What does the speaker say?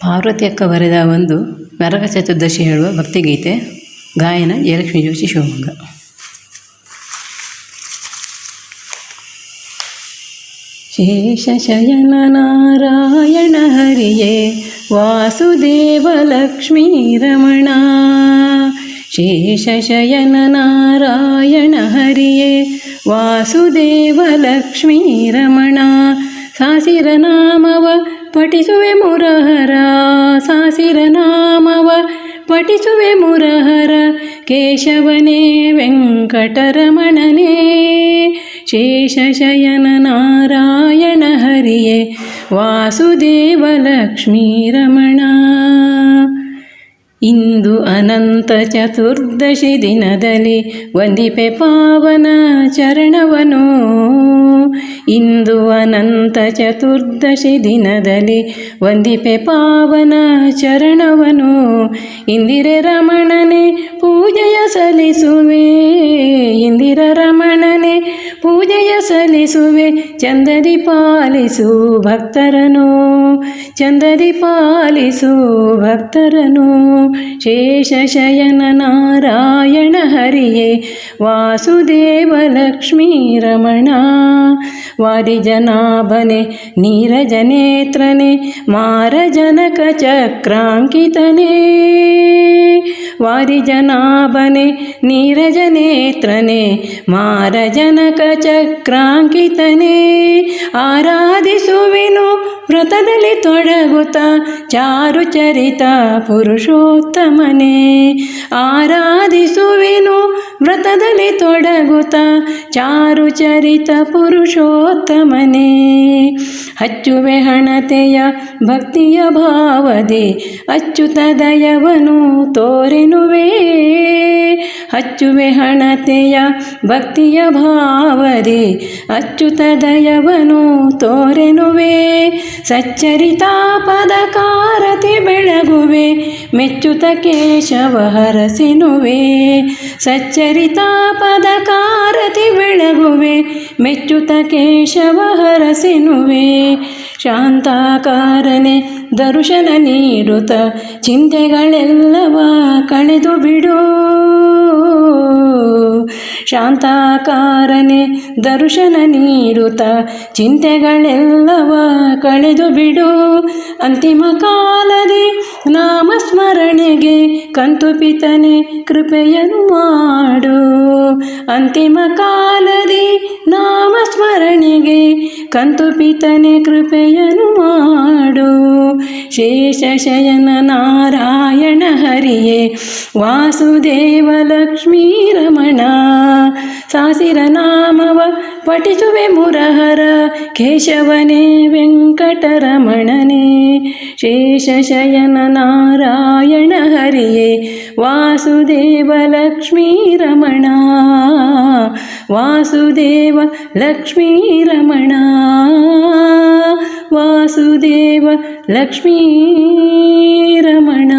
ಪಾರ್ವತಿ ಅಕ್ಕ ಬರೆದ ಒಂದು ನರಕ ಚತುರ್ದಶಿ ಹೇಳುವ ಭಕ್ತಿಗೀತೆ. ಗಾಯನ ಜಯಲಕ್ಷ್ಮೀ ಜೋಶಿ, ಶಿವಮೊಗ್ಗ. ಶೇಷಶಯನ ನಾರಾಯಣ ಹರಿಯೇ ವಾಸುದೇವ ಲಕ್ಷ್ಮೀ ರಮಣ. ಶೇಷಶಯನ ನಾರಾಯಣ ಹರಿಯೇ ವಾಸುದೇವ ಲಕ್ಷ್ಮೀ ರಮಣ. ಸಾಸಿರ ನಾಮವ ಪಠಿಸುವೆ ಮುರಹರ, ಸಾಸಿರ ನಾಮವ ಪಠಿಸುವೆ ಮುರಹರ. ಕೇಶವನೇ ವೆಂಕಟರಮಣನೇ, ಶೇಷಶಯನ ನಾರಾಯಣ ಹರಿಯೇ ವಾಸುದೇವ ಲಕ್ಷ್ಮೀ ರಮಣ. ಇಂದು ಅನಂತ ಚತುರ್ದಶಿ ದಿನದಲ್ಲಿ ವಂದಿಪೆ ಪಾವನ ಚರಣವನು. ಇಂದು ಅನಂತ ಚತುರ್ದಶಿ ದಿನದಲ್ಲಿ ವಂದಿಪೆ ಪಾವನ ಚರಣವನು. ಇಂದಿರೆ ರಮಣನೆ ಪೂಜೆಯ ಸಲ್ಲಿಸುವೆ, ಇಂದಿರ ರಮಣನೆ ಪೂಜೆಯ ಸಲ್ಲಿಸುವೆ. ಚಂದದಿ ಪಾಲಿಸು ಭಕ್ತರನು, ಚಂದದಿ ಪಾಲಿಸು ಭಕ್ತರನು. ಶೇಷಶಯನ ನಾರಾಯಣ ಹರಿಯೇ ವಾಸುದೇವ ಲಕ್ಷ್ಮೀ ರಮಣ. ವಾರಿಜನಾಭನೆ ನೀರಜನೇತ್ರನೆ ಮಾರಜನಕ ಚಕ್ರಾಂಕಿತನೇ. ವಾರಿಜನಾಭನೆ ನೀರಜನೇತ್ರನೆ ಮಾರಜನಕ ಚಕ್ರಾಂಕಿತನೇ. ಆರಾಧಿಸುವೆನು ವ್ರತದಲ್ಲಿ ತೊಡಗುತ್ತ ಚಾರು ಚರಿತ ಪುರುಷೋತ್ತಮನೇ. ಆರಾಧಿಸುವೆನು ವ್ರತದಲ್ಲಿ ತೊಡಗುತ್ತ ಚಾರು ಚರಿತ ಪುರುಷೋತ್ತಮನೇ. ಹಚ್ಚುವೆ ಹಣತೆಯ ಭಕ್ತಿಯ ಭಾವದೆ ಅಚ್ಯುತ ದಯವನು ತೋರೆನುವೆ. ಹಚ್ಚುವೆ ಹಣತೆಯ ಭಕ್ತಿಯ ಭಾವದೆ ಅಚ್ಯುತ ದಯವನು ತೋರೆನುವೆ. ಸಚ್ಚರಿತಾ ಪದಕಾರತಿ ಬೆಳಗುವೆ ಮೆಚ್ಚುತ ಕೇಶವ ಹರಸಿನುವೆ. ಸಚ್ಚರಿತಾ ಪದಕಾರತಿ ಬೆಳಗುವೆ ಮೆಚ್ಚುತ ಕೇಶವ ಹರಸಿನುವೆ. ಶಾಂತಾಕಾರನೆ ದರ್ಶನ ನೀಡುತ್ತ ಚಿಂತೆಗಳೆಲ್ಲವ ಕಳೆದು ಬಿಡು. ಶಾಂತಾಕಾರನೆ ದರ್ಶನ ನೀಡುತ್ತ ಚಿಂತೆಗಳೆಲ್ಲವ ಕಳೆದು ಬಿಡು. ಅಂತಿಮ ಕಾಲದಿ ನಾಮಸ್ಮರಣೆಗೆ ಕಂತುಪಿತನೆ ಕೃಪೆಯನ್ನು ಮಾಡು. ಅಂತಿಮ ಕಾಲದಿ ನಾಮಸ್ಮರಣೆಗೆ ಕಂತುಪಿತನೆ ಕೃಪೆಯನ್ನು ಮಾಡು. ಶೇಷಶಯನ ನಾರಾಯಣ ಹರಿಯೇ ವಾಸುದೇವ ಲಕ್ಷ್ಮೀ ರಮಣ. ಸಾಸಿರ ನಾಮವ ಪಠಿಸುವೆ ಮುರಹರ, ಕೇಶವನೇ ವೆಂಕಟರಮಣನೇ. ಶೇಷಶಯನ ನಾರಾಯಣ ಹರಿಯೇ ವಾಸುದೇವ ಲಕ್ಷ್ಮೀ ರಮಣ. ವಾಸುದೇವ ಲಕ್ಷ್ಮೀ ರಮಣ, ವಾಸುದೇವ ಲಕ್ಷ್ಮೀ ರಮಣ.